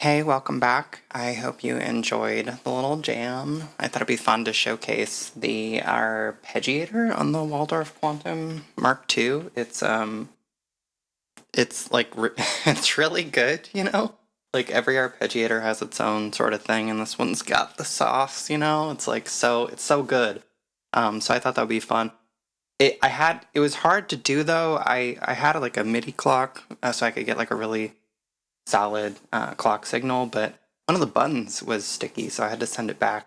Hey, welcome back. I hope you enjoyed the little jam. I thought it'd be fun to showcase the arpeggiator on the Waldorf Quantum MkII. It's like it's really good, you know? Like every arpeggiator has its own sort of thing, and this one's got the sauce, you know? It's so good. So I thought that would be fun. It was hard to do though. I had like a MIDI clock, so I could get like a really solid clock signal, but one of the buttons was sticky, so I had to send it back.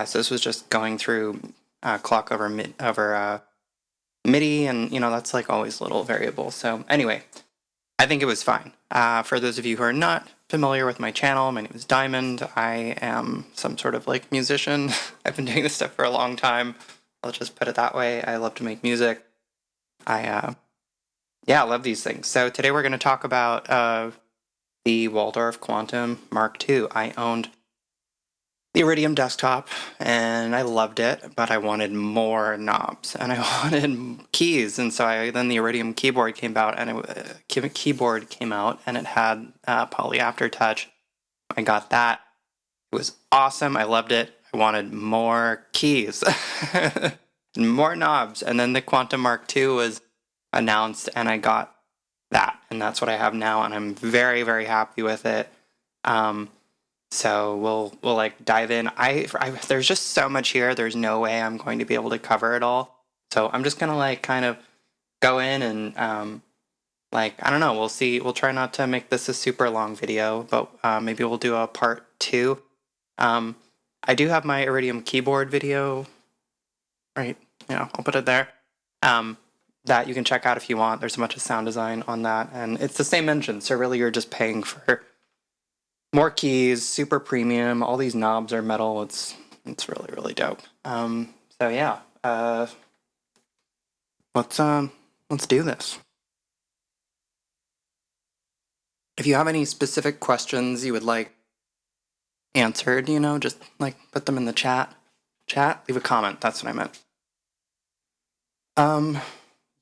So this was just going through clock over MIDI, and you know that's like always a little variable. So anyway, I think it was fine. For those of you who are not familiar with my channel, my name is Diamond. I am some sort of like musician. I've been doing this stuff for a long time. I'll just put it that way. I love to make music. Yeah, I love these things. So today we're going to talk about the Waldorf Quantum MkII. I owned the Iridium desktop and I loved it, but I wanted more knobs and I wanted keys, and so then the Iridium keyboard came out, and it had poly aftertouch. I got that. It was awesome. I loved it. I wanted more keys, more knobs, and then the Quantum MkII was announced, and I got that, and that's what I have now, and I'm very, very happy with it. So we'll like dive in. There's just so much here. There's no way I'm going to be able to cover it all. So I'm just gonna like kind of go in and like, I don't know. We'll see. We'll try not to make this a super long video, but maybe we'll do a part 2. I do have my Iridium keyboard video, right? Yeah, I'll put it there. That you can check out if you want. There's a bunch of sound design on that, and it's the same engine, so really you're just paying for more keys, super premium. All these knobs are metal. It's really, really dope. So yeah, let's do this. If you have any specific questions you would like answered, you know, just like put them in the chat. Leave a comment. That's what I meant.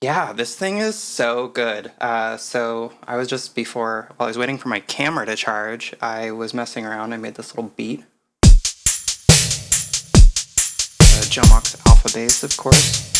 Yeah, this thing is so good. So I was just while I was waiting for my camera to charge, I was messing around. I made this little beat. Jomox Alpha Bass, of course.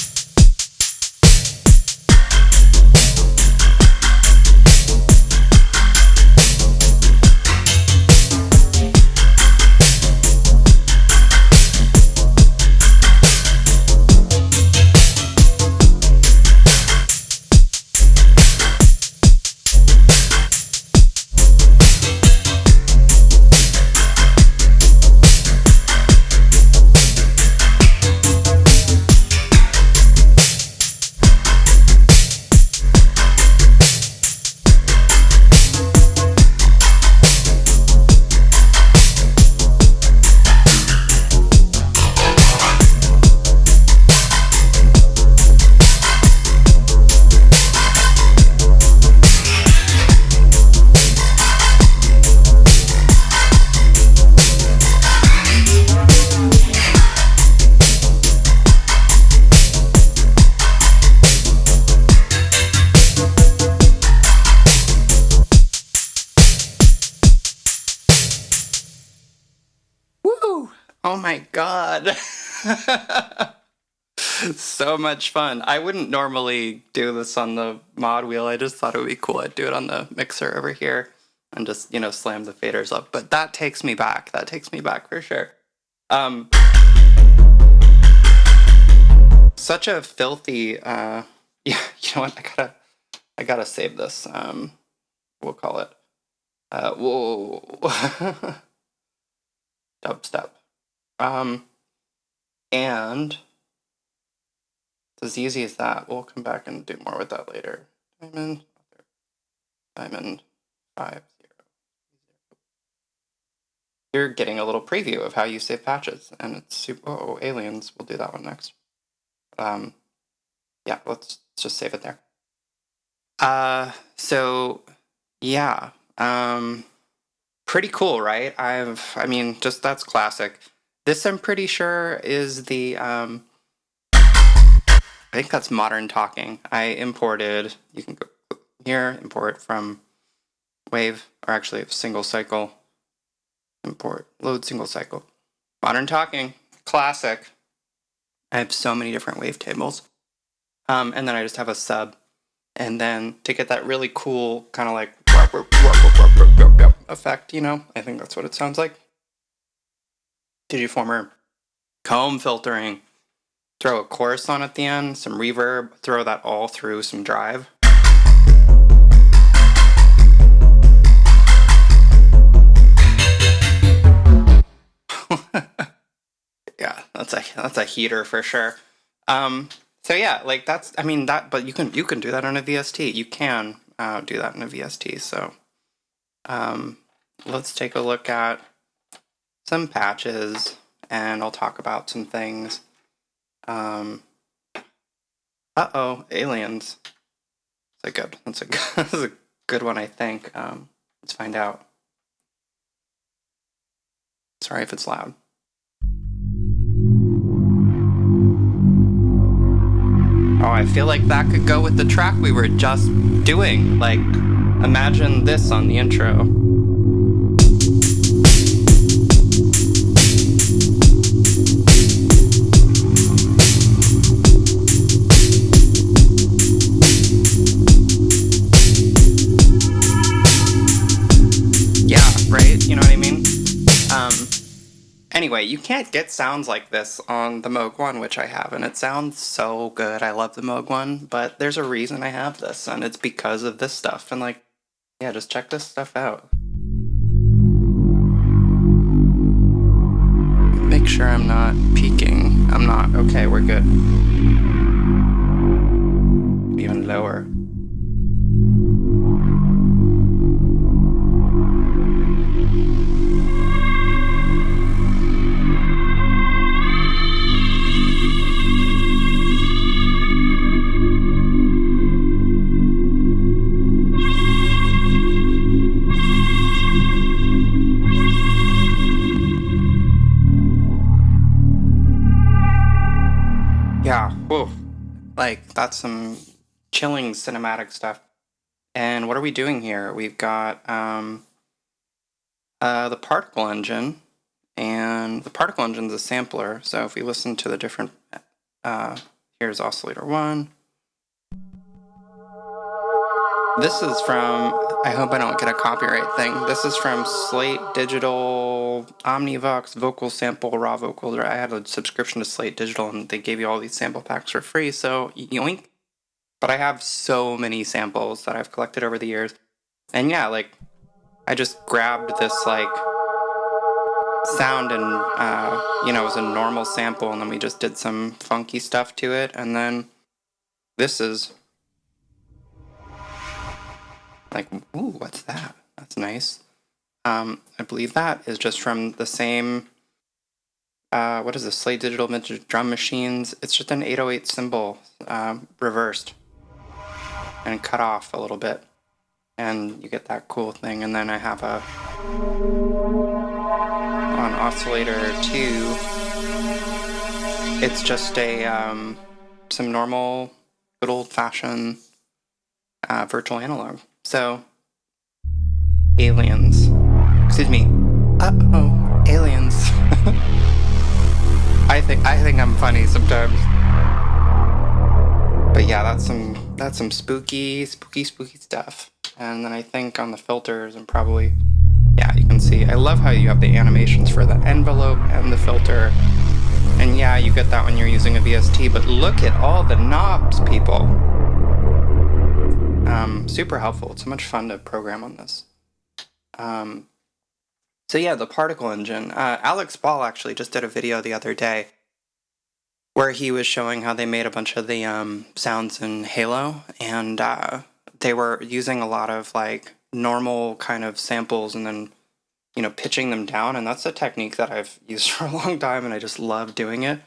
Oh my god. So much fun. I wouldn't normally do this on the mod wheel. I just thought it would be cool. I'd do it on the mixer over here and just, you know, slam the faders up. But that takes me back. That takes me back for sure. Such a filthy yeah, you know what? I gotta save this. We'll call it whoa. Dubstep. And it's as easy as that. We'll come back and do more with that later. Diamond 50. You're getting a little preview of how you save patches, and it's super. Oh, aliens. We'll do that one next. Yeah, let's just save it there. So yeah, pretty cool, right? I mean, just that's classic. This, I'm pretty sure, is the, I think that's Modern Talking. I imported, you can go here, import from wave, or actually a single cycle. Import, load single cycle. Modern talking, classic. I have so many different wavetables. And then I just have a sub. And then to get that really cool kind of like effect, you know, I think that's what it sounds like. Digiformer, comb filtering, throw a chorus on at the end, some reverb, throw that all through some drive. Yeah, that's a heater for sure. So yeah, like that's, I mean that, but you can do that on a VST. You can do that in a VST. So let's take a look at some patches, and I'll talk about some things. Aliens. That's a good one, I think. Let's find out. Sorry if it's loud. Oh, I feel like that could go with the track we were just doing. Like, imagine this on the intro. Yeah, right? You know what I mean? Anyway, you can't get sounds like this on the Moog 1, which I have, and it sounds so good. I love the Moog 1, but there's a reason I have this, and it's because of this stuff. And like, yeah, just check this stuff out. Make sure I'm not peaking. I'm not. Okay, we're good. Even lower. Yeah, whoa. Like, that's some chilling cinematic stuff. And what are we doing here? We've got the particle engine, and the particle engine's a sampler. So if we listen to the different, here's oscillator 1. This is from, I hope I don't get a copyright thing. This is from Slate Digital Omnivox Vocal Sample Raw Vocals. I had a subscription to Slate Digital, and they gave you all these sample packs for free, so yoink. But I have so many samples that I've collected over the years. And yeah, like, I just grabbed this, like, sound and, you know, it was a normal sample, and then we just did some funky stuff to it, and then this is like, ooh, what's that? That's nice. I believe that is just from the same, what is this, Slate Digital Vintage Drum Machines. It's just an 808 cymbal, reversed and cut off a little bit. And you get that cool thing. And then I have on oscillator 2, it's just a, some normal, good old-fashioned virtual analog. So, aliens. Excuse me. Uh-oh, aliens. I think I'm funny sometimes. But yeah, that's some spooky stuff. And then I think on the filters and probably, yeah, you can see. I love how you have the animations for the envelope and the filter. And yeah, you get that when you're using a VST, but look at all the knobs, people. Super helpful. It's so much fun to program on this. So yeah, the particle engine. Alex Ball actually just did a video the other day where he was showing how they made a bunch of the sounds in Halo, and they were using a lot of like normal kind of samples and then, you know, pitching them down, and that's a technique that I've used for a long time, and I just love doing it.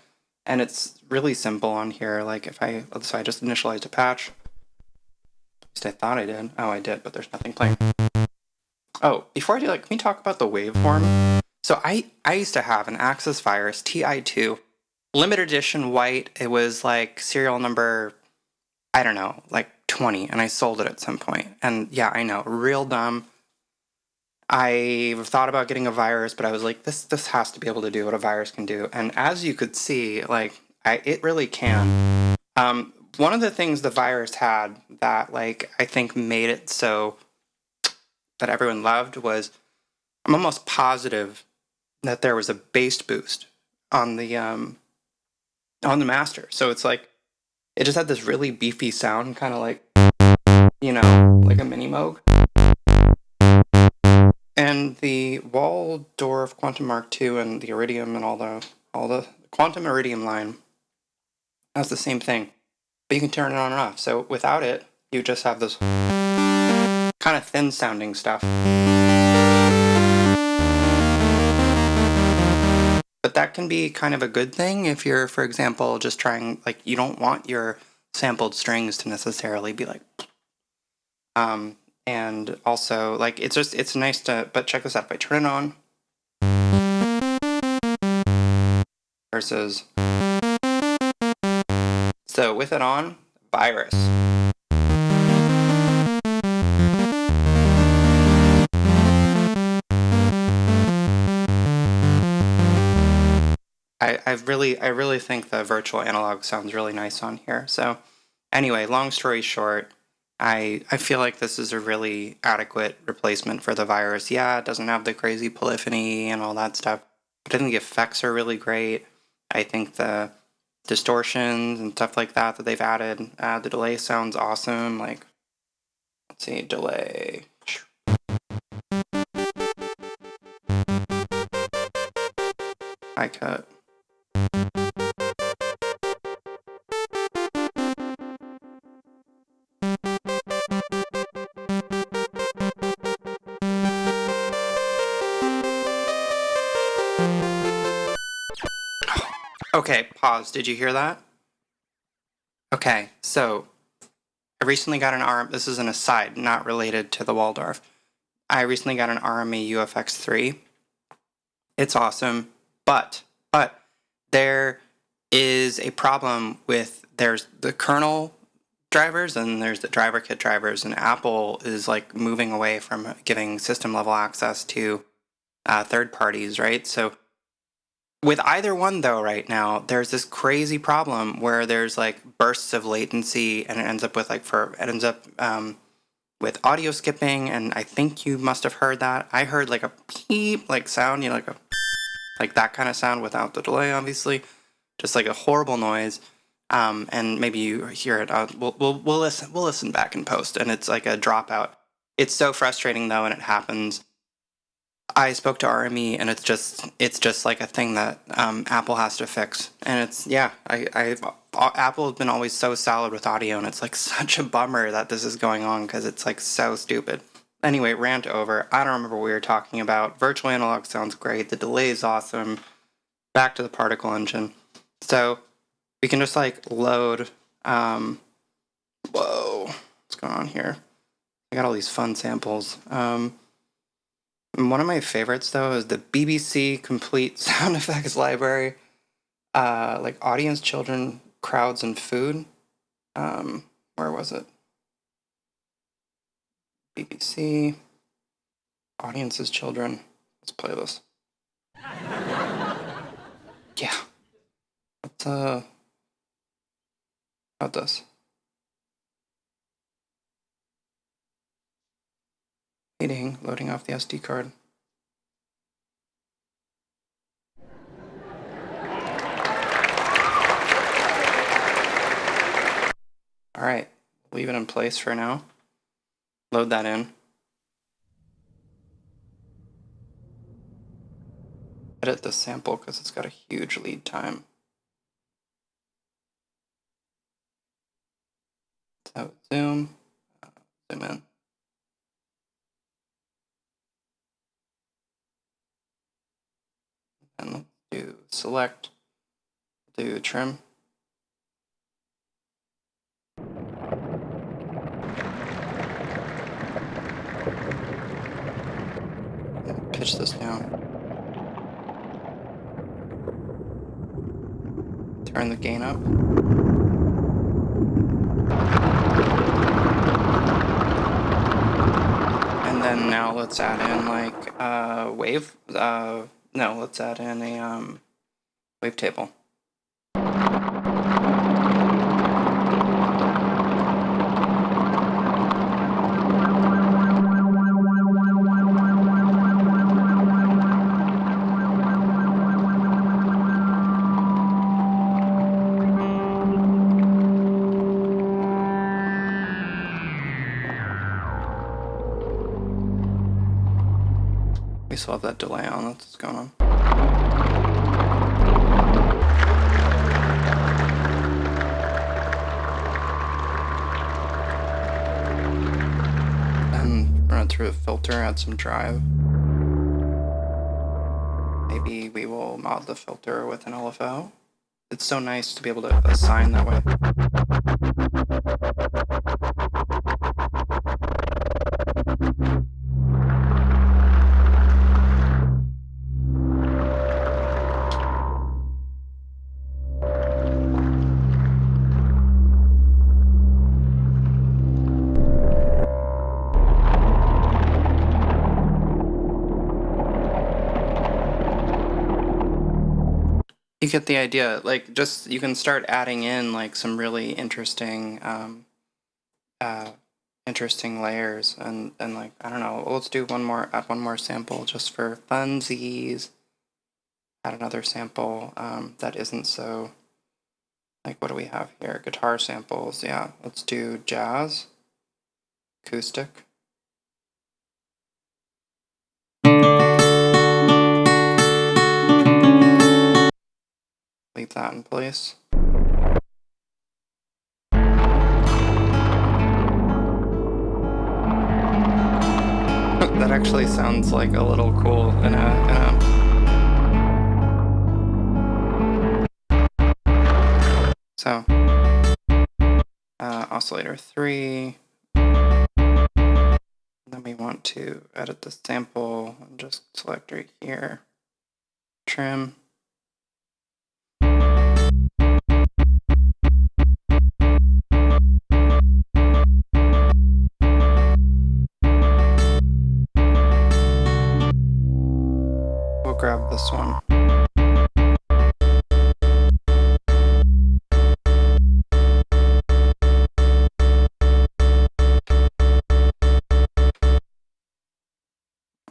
And it's really simple on here. Like if I just initialized a patch. At least I thought I did. Oh, I did, but there's nothing playing. Oh, before I do that, can we talk about the waveform? So I used to have an Axis Virus TI2, limited edition white. It was like serial number, I don't know, like 20, and I sold it at some point. And yeah, I know, real dumb. I thought about getting a virus, but I was like, this has to be able to do what a virus can do. And as you could see, like, it really can. One of the things the virus had that, like, I think made it so that everyone loved was, I'm almost positive that there was a bass boost on the master. So it's like, it just had this really beefy sound, kind of like, like a mini Moog. And the Waldorf Quantum Mark II and the Iridium and all the Quantum Iridium line has the same thing, but you can turn it on and off. So without it, you just have this kind of thin sounding stuff. But that can be kind of a good thing if you're, for example, just trying, like, you don't want your sampled strings to necessarily be like, and also, like, it's nice to, but check this out, if I turn it on, versus, so with it on, virus. I really think the virtual analog sounds really nice on here. So anyway, long story short, I feel like this is a really adequate replacement for the virus. Yeah, it doesn't have the crazy polyphony and all that stuff, but I think the effects are really great. I think the distortions and stuff like that they've added, the delay sounds awesome. Like, let's see, delay. High cut. Okay, pause. Did you hear that? Okay, so I recently got an RM. This is an aside, not related to the Waldorf. I recently got an RMA UFX3. It's awesome, but there is a problem with, there's the kernel drivers and there's the driver kit drivers, and Apple is like moving away from giving system level access to third parties, right? So with either one though, right now, there's this crazy problem where there's like bursts of latency, and it ends up with with audio skipping, and I think you must have heard that. I heard like a peep like sound, like that kind of sound without the delay, obviously, just like a horrible noise. And maybe you hear it. We'll listen back in post, and it's like a dropout. It's so frustrating though, and it happens. I spoke to RME, and it's just like a thing that Apple has to fix, and it's Apple has been always so solid with audio, and it's like such a bummer that this is going on because it's like so stupid. Anyway, rant over. I don't remember what we were talking about. Virtual analog sounds great. The delay is awesome. Back to the particle engine. So we can just like load. Whoa, what's going on here? I got all these fun samples. One of my favorites, though, is the BBC Complete Sound Effects Library. Like audience, children, crowds, and food. Where was it? BBC. Audiences, children. Let's play this. Yeah. Let's, how about this? Waiting, loading off the SD card. All right, leave it in place for now. Load that in. Edit the sample because it's got a huge lead time. So zoom in. And let's do select, do trim. And pitch this down. Turn the gain up. And then And now let's add in like wave. No, let's add in a wavetable. We still have that delay on. That's what's going on. And run it through a filter, add some drive. Maybe we will mod the filter with an LFO. It's so nice to be able to assign that way. You get the idea. Like, just you can start adding in like some really interesting, interesting layers, and like I don't know. Let's do one more. Add one more sample just for funsies. Add another sample that isn't so. Like, what do we have here? Guitar samples. Yeah, let's do jazz, acoustic. Leave that in place. That actually sounds like a little cool in a so oscillator 3. Then we want to edit the sample and just select right here. Trim. We'll grab this one.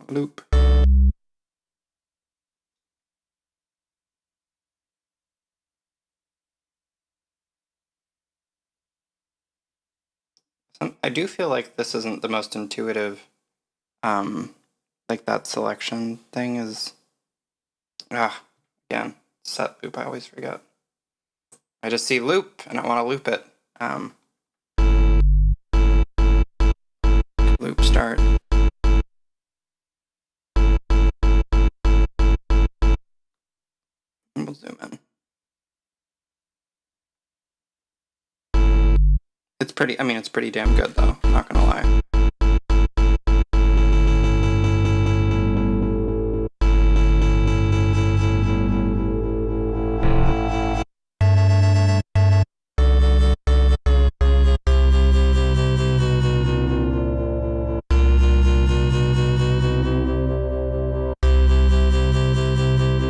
Loop. I do feel like this isn't the most intuitive. Like that selection thing is. Again, set loop. I always forget. I just see loop and I want to loop it. Loop start. And we'll zoom in. It's pretty, I mean, it's pretty damn good though, not gonna lie.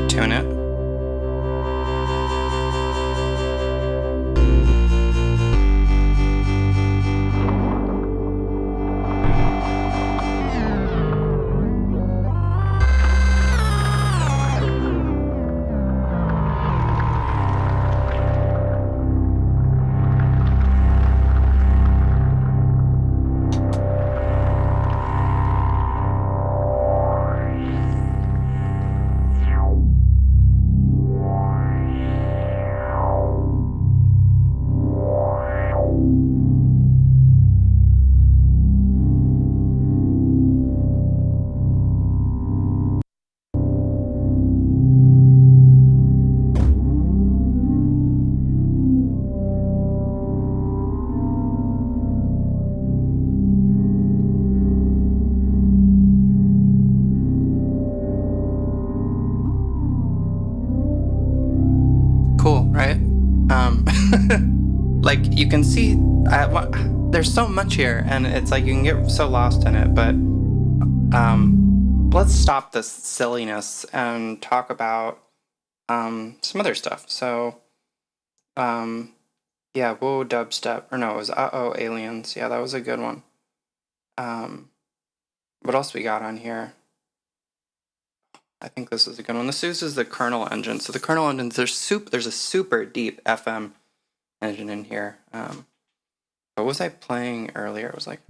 Tune it. Cool, right? Like you can see, there's so much here, and it's like you can get so lost in it. But Let's stop this silliness and talk about some other stuff. So, yeah, whoa, dubstep, or no, it was uh-oh, aliens. Yeah, that was a good one. What else we got on here? I think this is a good one. This uses the kernel engine. So the kernel engines, there's a super deep FM engine in here. What was I playing earlier? It was like...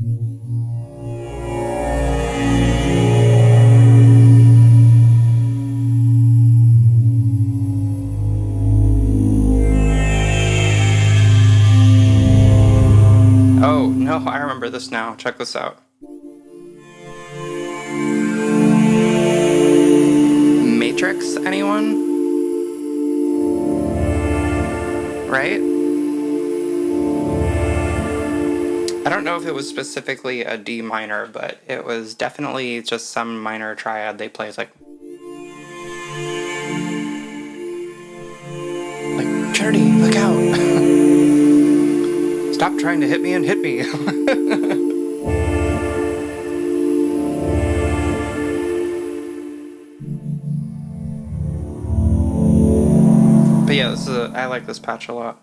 Oh, no, I remember this now. Check this out. Matrix, anyone? Right? I don't know if it was specifically a D minor, but it was definitely just some minor triad they play. It's like Trinity, look out! Stop trying to hit me and hit me. But yeah, I like this patch a lot.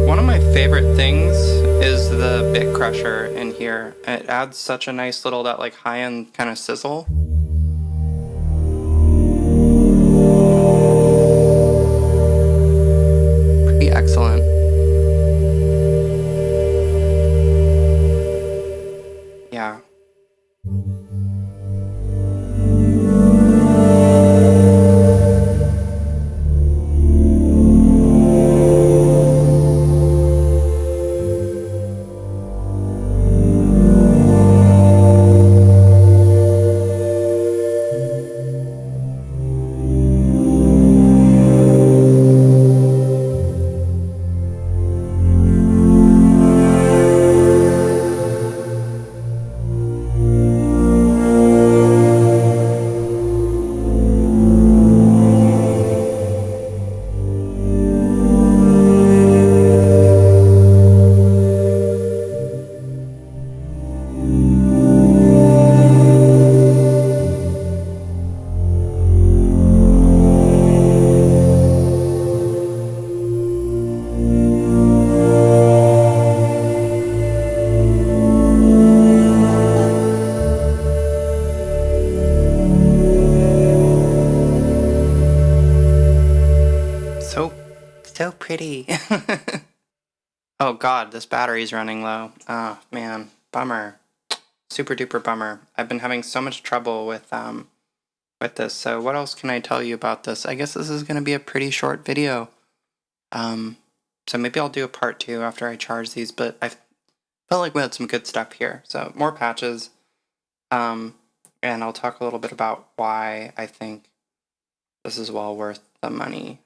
One of my favorite things is the bit crusher in here. It adds such a nice little, that like high-end kind of sizzle. Pretty excellent. Yeah. So pretty. Oh god, this battery's running low. Oh man, bummer. Super duper bummer. I've been having so much trouble with this. So what else can I tell you about this? I guess this is going to be a pretty short video. So maybe I'll do a part 2 after I charge these, but I felt like we had some good stuff here. So more patches. And I'll talk a little bit about why I think this is well worth the money.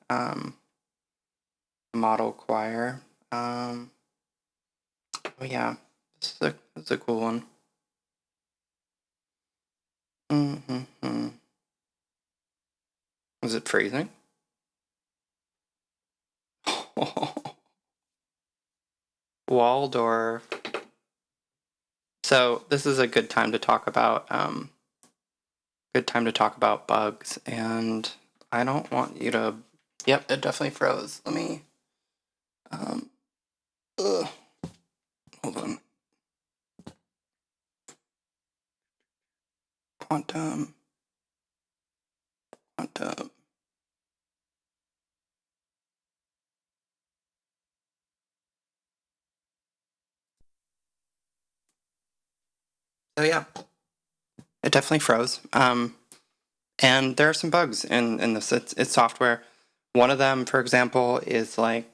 Model choir. Oh yeah, this is a cool one. Is it freezing? Waldorf. So this is a good time to talk about bugs, and I don't want you to... Yep, it definitely froze. Let me hold on. Quantum. So yeah, it definitely froze. And there are some bugs in this. It's software. One of them, for example, is like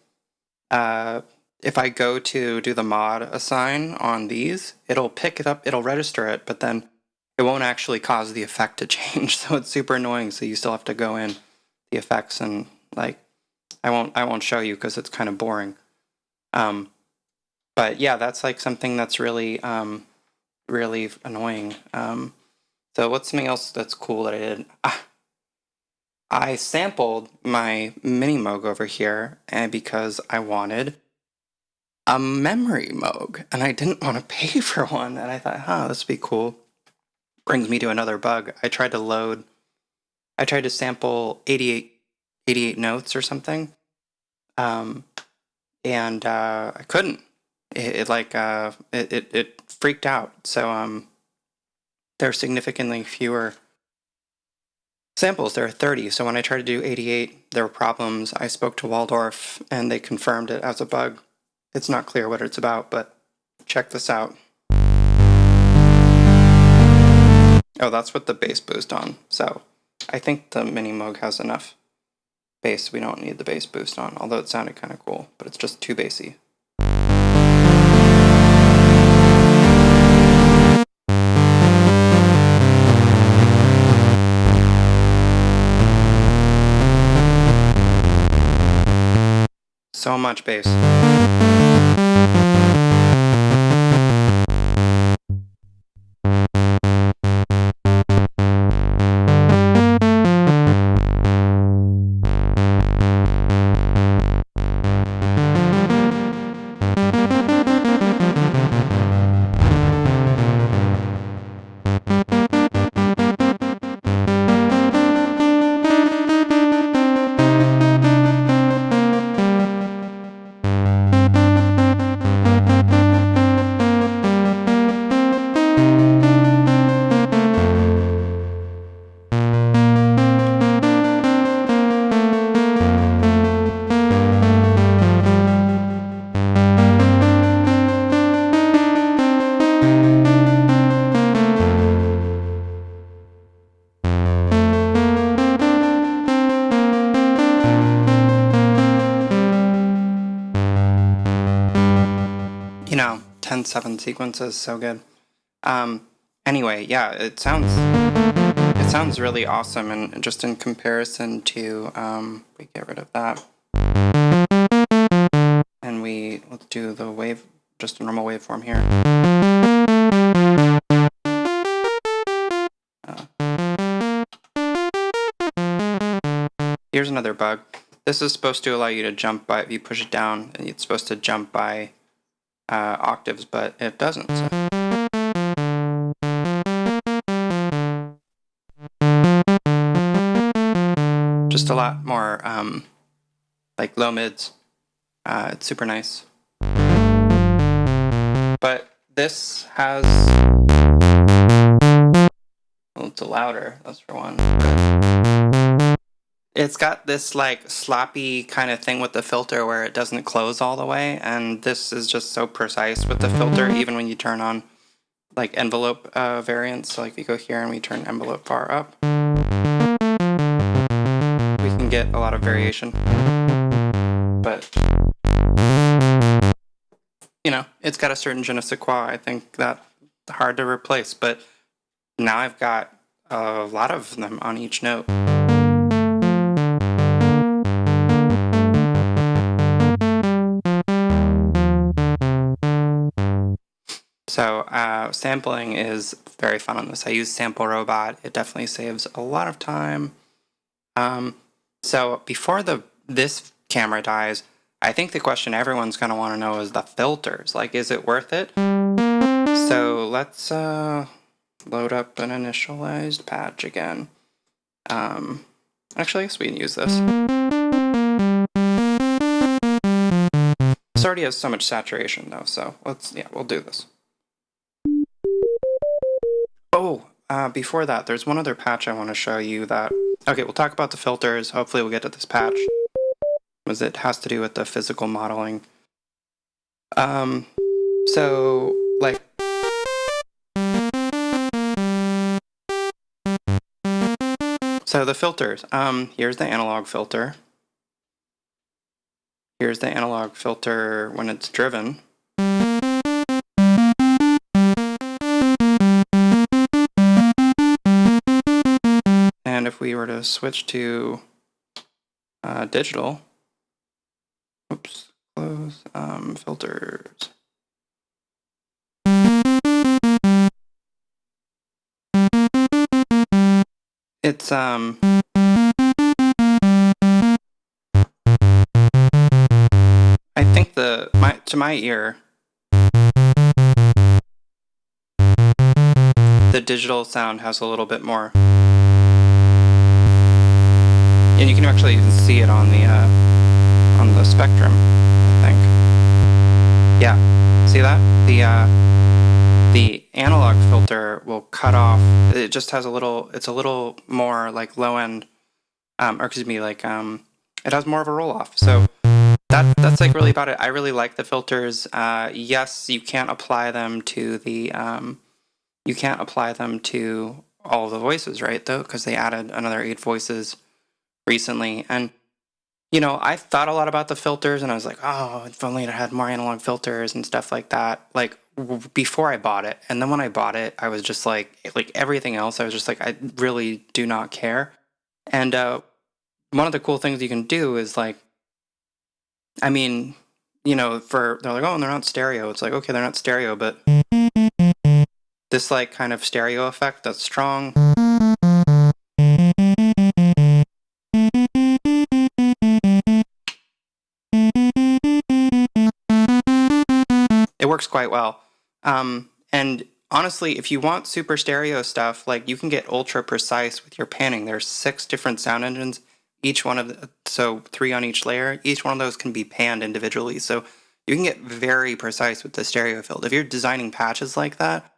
if I go to do the mod assign on these, it'll pick it up, it'll register it, but then it won't actually cause the effect to change. So it's super annoying. So you still have to go in the effects, and like I won't show you because it's kind of boring. But yeah, that's like something that's really really annoying. So what's something else that's cool that I did? I sampled my mini Moog over here and because I wanted a memory Moog and I didn't want to pay for one, and I thought, this would be cool. Brings me to another bug. I tried to sample 88 notes or something, and I couldn't. It freaked out. So there are significantly fewer samples. There are 30. So when I tried to do 88, there were problems. I spoke to Waldorf, and they confirmed it as a bug. It's not clear what it's about, but check this out. Oh, that's with the bass boost on. So I think the mini Moog has enough bass. We don't need the bass boost on, although it sounded kind of cool, but it's just too bassy. So much bass. You know, 10/7 sequences, so good. Anyway, yeah, it sounds really awesome, and just in comparison to, we get rid of that, and let's do the wave, just a normal waveform here. Here's another bug. This is supposed to allow you to jump by, if you push it down, it's supposed to jump by octaves, but it doesn't. So. Just a lot more like low mids. It's super nice. But this has, well, it's louder, that's for one. But it's got this like sloppy kind of thing with the filter where it doesn't close all the way, and this is just so precise with the filter, even when you turn on like envelope variants. So like if you go here and we turn envelope bar up, we can get a lot of variation. But you know, it's got a certain je ne sais quoi. I think that's hard to replace, but now I've got a lot of them on each note. So sampling is very fun on this. I use Sample Robot. It definitely saves a lot of time. So before this camera dies, I think the question everyone's going to want to know is the filters. Like, is it worth it? So let's load up an initialized patch again. Actually, I guess we can use this. This already has so much saturation though, so we'll do this. Oh, before that, there's one other patch I want to show you that... Okay, we'll talk about the filters. Hopefully we'll get to this patch, because it has to do with the physical modeling. So, like... So the filters. Here's the analog filter. Here's the analog filter when it's driven. And if we were to switch to digital, oops, close, filters. It's to my ear, the digital sound has a little bit more. And you can actually even see it on the spectrum, I think. Yeah, see that? The analog filter will cut off. It just has a little. It's a little more like low end, or excuse me, like it has more of a roll off. So that's like really about it. I really like the filters. Yes, you can't apply them to you can't apply them to all of the voices, right? Though, because they added another 8 voices recently, and I thought a lot about the filters, and I was like, oh, if only it had more analog filters and stuff like that. Like before I bought it, and then when I bought it, I was just like everything else, I was just like, I really do not care. And one of the cool things you can do is like, I mean, they're like, oh, and they're not stereo. It's like, okay, they're not stereo, but this like kind of stereo effect that's strong. It works quite well. And honestly, if you want super stereo stuff, like you can get ultra precise with your panning. There's 6 different sound engines, so 3 on each layer. Each one of those can be panned individually. So you can get very precise with the stereo field. If you're designing patches like that,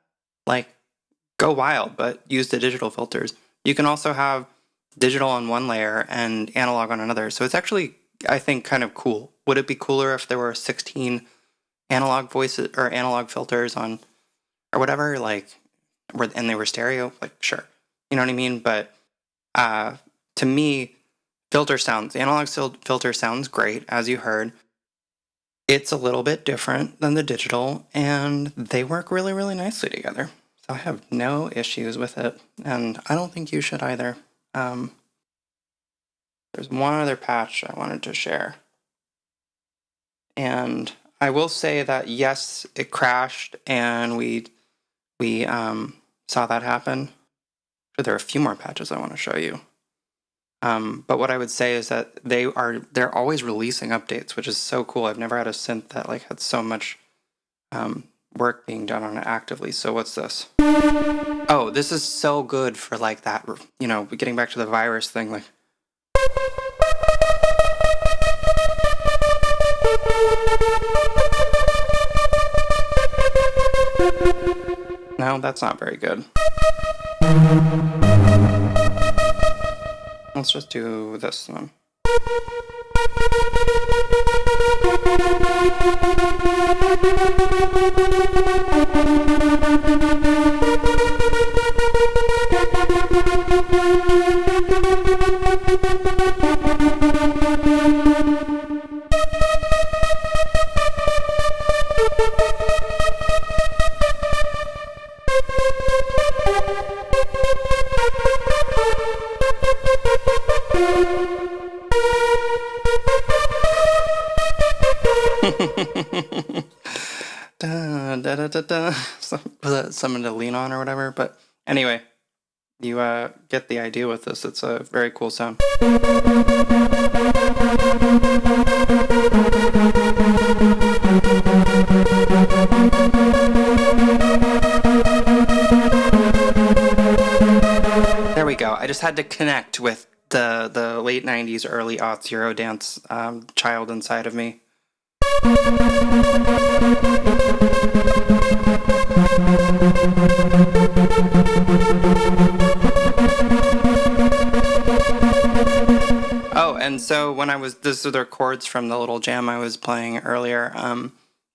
like go wild, but use the digital filters. You can also have digital on one layer and analog on another. So it's actually, I think, kind of cool. Would it be cooler if there were 16 analog voices or analog filters on or whatever, like, and they were stereo? Like, sure. You know what I mean? But to me, the analog filter sounds great, as you heard. It's a little bit different than the digital, and they work really, really nicely together. So I have no issues with it, and I don't think you should either. There's one other patch I wanted to share. And I will say that, yes, it crashed, and we saw that happen. But there are a few more patches I want to show you. But what I would say is that they're always releasing updates, which is so cool. I've never had a synth that like had so much work being done on it actively. So what's this? Oh, this is so good for like that, getting back to the virus thing, like. No, that's not very good. Let's just do this one. Something to lean on or whatever. But anyway, you get the idea with this. It's a very cool sound. There we go. I just had to connect with the late 90s, early aughts Eurodance child inside of me. Oh, and so when this are the chords from the little jam I was playing earlier.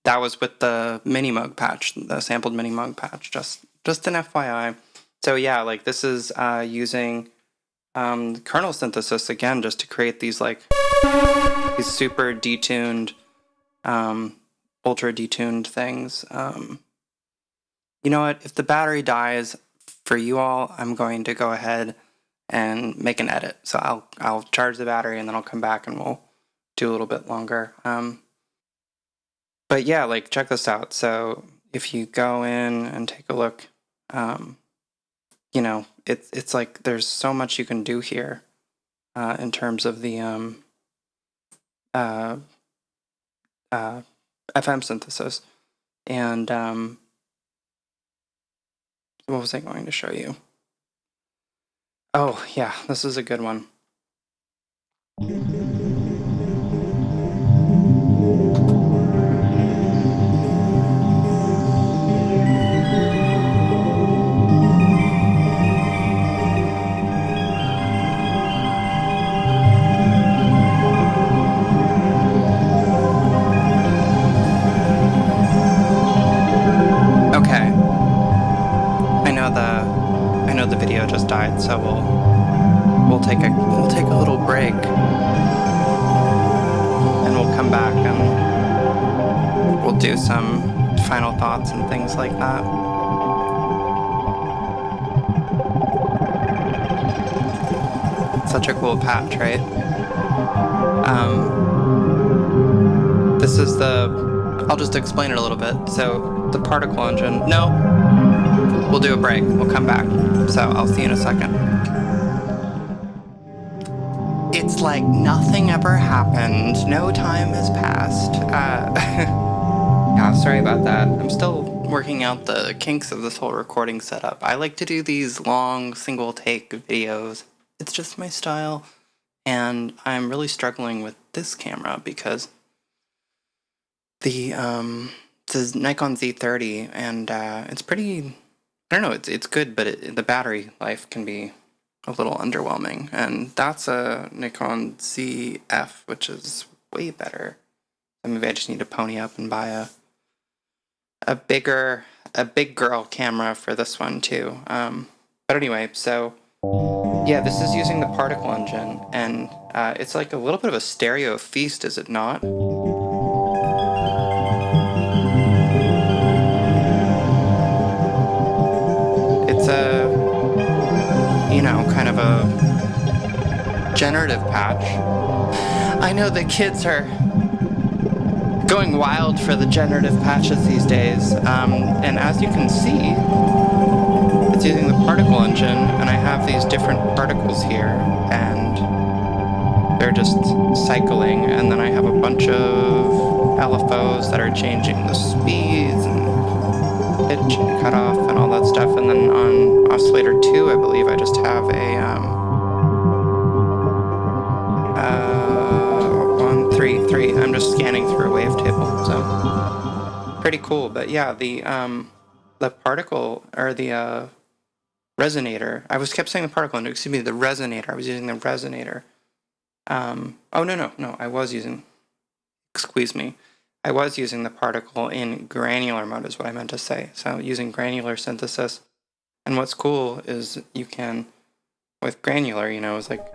That was with the mini mug patch, the sampled mini mug patch. Just an FYI. So yeah, like this is using kernel synthesis again, just to create these these super detuned, ultra detuned things. You know what? If the battery dies for you all, I'm going to go ahead and make an edit. So I'll charge the battery and then I'll come back and we'll do a little bit longer. But yeah, like check this out. So if you go in and take a look, it's like there's so much you can do here in terms of the FM synthesis. And what was I going to show you? Oh, yeah, this is a good one. Okay. I know the video just died, so we'll take a little break. And we'll come back and we'll do some final thoughts and things like that. Such a cool patch, right? This is I'll just explain it a little bit. So the particle engine, no, we'll do a break. We'll come back. So I'll see you in a second. It's like nothing ever happened. No time has passed. Yeah, sorry about that. I'm still working out the kinks of this whole recording setup. I like to do these long single take videos. It's just my style. And I'm really struggling with this camera because the Nikon Z30, and it's pretty, I don't know, it's good, but the battery life can be a little underwhelming. And that's a Nikon ZF, which is way better. So maybe I just need to pony up and buy a big girl camera for this one too. But anyway, so yeah, this is using the particle engine, and it's like a little bit of a stereo feast, is it not? It's kind of a generative patch. I know the kids are going wild for the generative patches these days, and as you can see, it's using the particle engine, and I have these different particles here, and they're just cycling, and then I have a bunch of LFOs that are changing the speeds and pitch and cutoff and all that stuff, and then on oscillator 2, I believe I just have a 1, 3, 3. I'm just scanning through a wavetable, so pretty cool. But yeah, the particle, or the resonator. I kept saying the particle, and excuse me, the resonator. I was using the resonator. Oh no, I was using. Excuse me. I was using the particle in granular mode, is what I meant to say. So using granular synthesis. And what's cool is you can, with granular, it's like,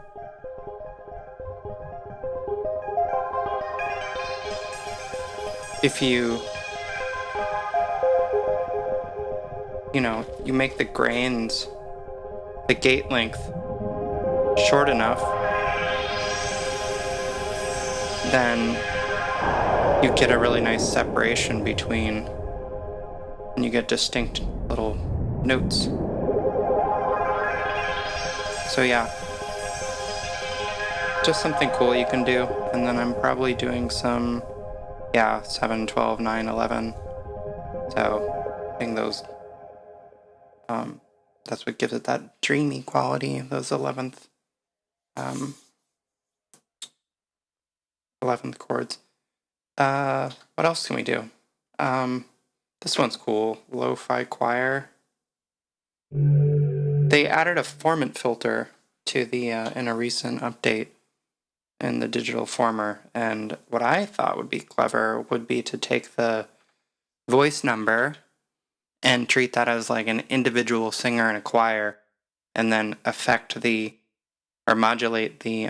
if you make the grains, the gate length short enough, then you get a really nice separation between, and you get distinct little notes. So yeah, just something cool you can do. And then I'm probably doing some, 7, 12, 9, 11. So I think those, that's what gives it that dreamy quality, those 11th chords. What else can we do? This one's cool, Lo-Fi Choir. They added a formant filter to the in a recent update in the digital former, and what I thought would be clever would be to take the voice number and treat that as like an individual singer in a choir, and then modulate the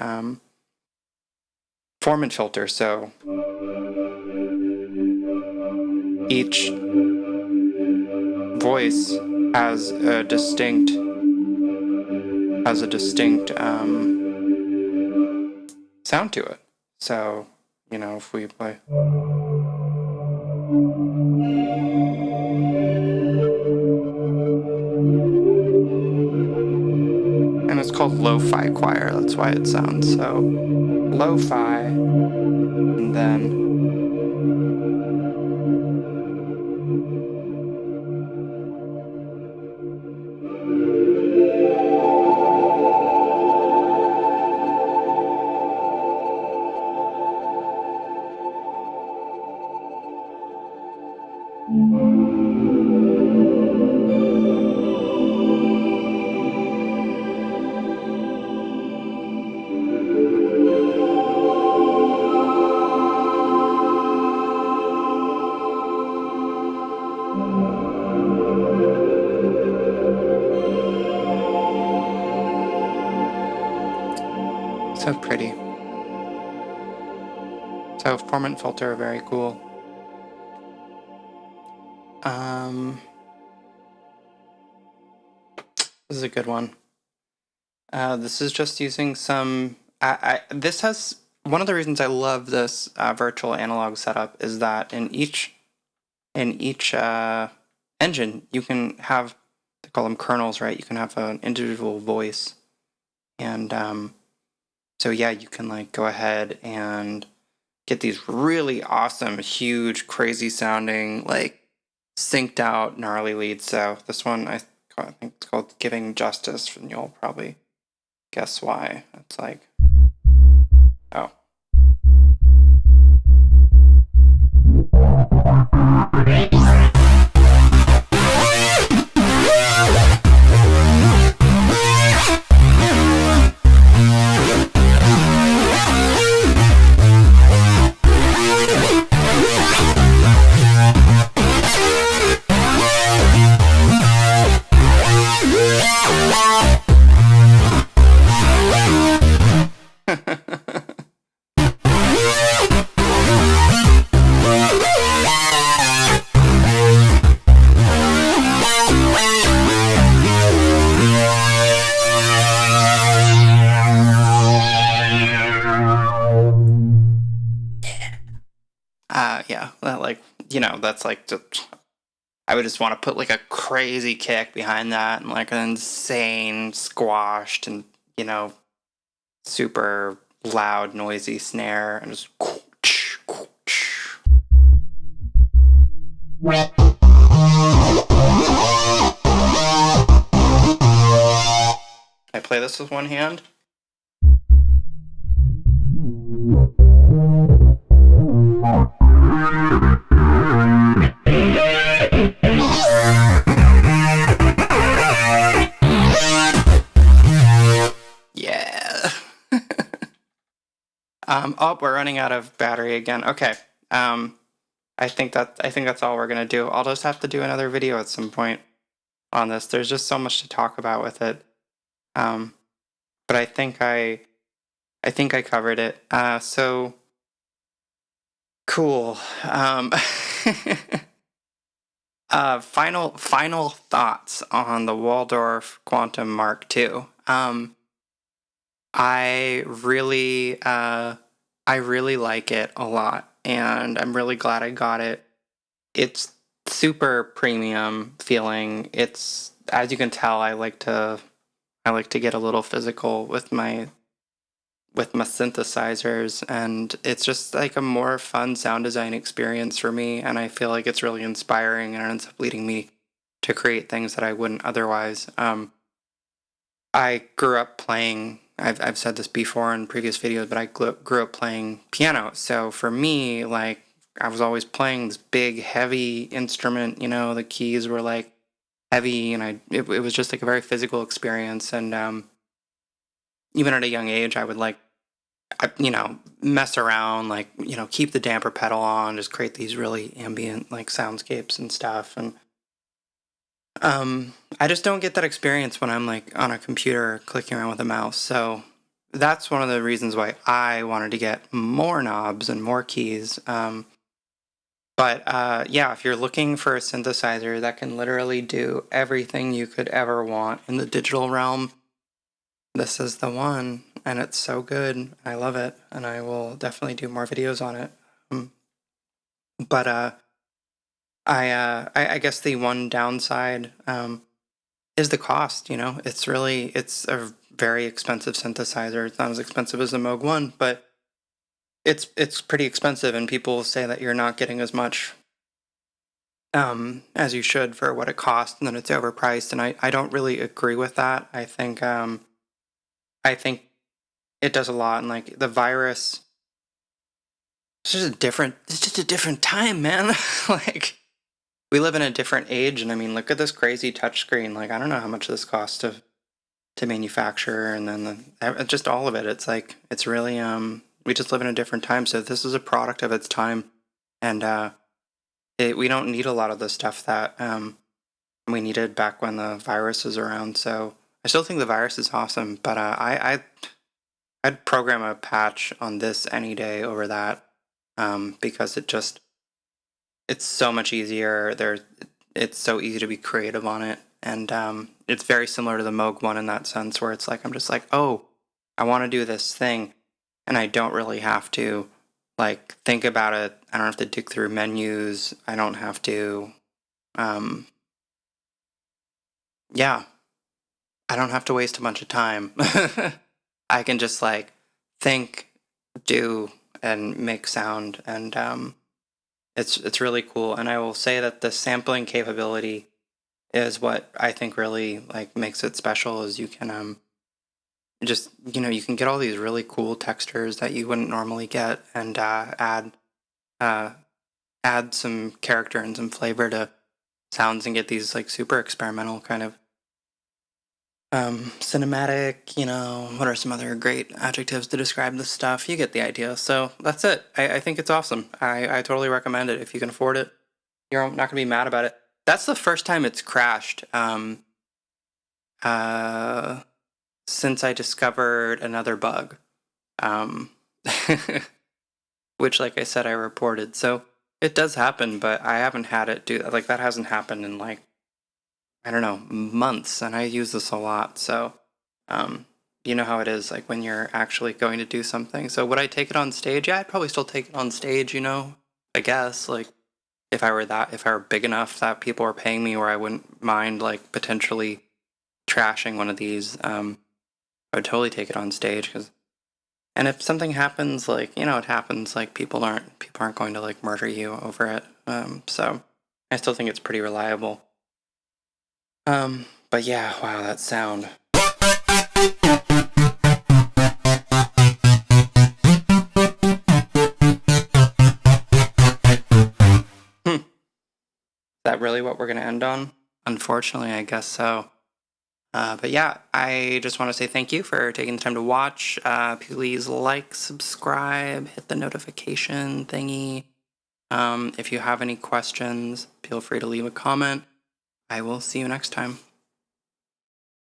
formant filter, so each voice has a distinct sound to it. So, if we play, and it's called Lo-Fi Choir, that's why it sounds so lo-fi, and then So pretty. So form and filter are very cool. This is a good one. This is just using some. This has one of the reasons I love this virtual analog setup is that in each engine you can have, they call them kernels, right? You can have an individual voice, and so yeah, you can like go ahead and get these really awesome, huge, crazy sounding, like synced out, gnarly leads. So this one I think it's called Giving Justice, and you'll probably guess why. It's like, oh. Yeah, like, you know, that's like, I would just want to put like a crazy kick behind that and like an insane squashed and, you know, super loud, noisy snare and just. I play this with one hand. Yeah. Oh, we're running out of battery again. Okay. I think that's all we're gonna do. I'll just have to do another video at some point on this. There's just so much to talk about with it. But I think I covered it. So cool. Final thoughts on the Waldorf Quantum MkII. I really like it a lot, and I'm really glad I got it. It's super premium feeling. It's, as you can tell, I like to get a little physical with my synthesizers, and it's just like a more fun sound design experience for me, and I feel like it's really inspiring, and it ends up leading me to create things that I wouldn't otherwise. I grew up playing, I've said this before in previous videos, but I grew up playing piano. So for me, like, I was always playing this big, heavy instrument, you know, the keys were like heavy, and it was just like a very physical experience. And even at a young age, I would like, you know, mess around, like, you know, keep the damper pedal on, just create these really ambient like soundscapes and stuff. And I just don't get that experience when I'm like on a computer clicking around with a mouse. So that's one of the reasons why I wanted to get more knobs and more keys. But yeah, if you're looking for a synthesizer that can literally do everything you could ever want in the digital realm, this is the one. And it's so good. I love it. And I will definitely do more videos on it. But I guess the one downside is the cost. You know, it's a very expensive synthesizer. It's not as expensive as the Moog One, but it's pretty expensive, and people say that you're not getting as much as you should for what it costs, and then it's overpriced. And I don't really agree with that. I think it does a lot, and like the virus. It's just a different time, man. Like, we live in a different age, and I mean, look at this crazy touchscreen. Like, I don't know how much this costs to manufacture, and then just all of it. It's like, it's really we just live in a different time. So this is a product of its time, and we don't need a lot of the stuff that we needed back when the virus was around. So I still think the virus is awesome, but I'd program a patch on this any day over that, because it's so much easier. It's so easy to be creative on it, and it's very similar to the Moog one in that sense, where it's like I'm just like, oh, I want to do this thing, and I don't really have to like think about it. I don't have to dig through menus. I don't have to, um, yeah, I don't have to waste a bunch of time. I can just like think, do, and make sound, and it's really cool. And I will say that the sampling capability is what I think really like makes it special. Is you can just you can get all these really cool textures that you wouldn't normally get, and uh, add some character and some flavor to sounds, and get these like super experimental kind of cinematic. What are some other great adjectives to describe this stuff? You get the idea. So that's it. I think it's awesome. I totally recommend it if you can afford it. You're not gonna be mad about it. That's the first time it's crashed. Uh, since I discovered another bug, um, which, like I said, I reported. So it does happen, but I haven't had it do like that. Hasn't happened in like, I don't know, months, and I use this a lot. So, you know how it is, like when you're actually going to do something. So would I take it on stage? Yeah, I'd probably still take it on stage. I guess like if I were big enough that people were paying me, where I wouldn't mind like potentially trashing one of these. I would totally take it on stage, and if something happens, like it happens. Like people aren't going to like murder you over it. So I still think it's pretty reliable. But yeah, wow, that sound. Is that really what we're gonna end on? Unfortunately, I guess so. But yeah, I just want to say thank you for taking the time to watch. Please like, subscribe, hit the notification thingy. If you have any questions, feel free to leave a comment. I will see you next time.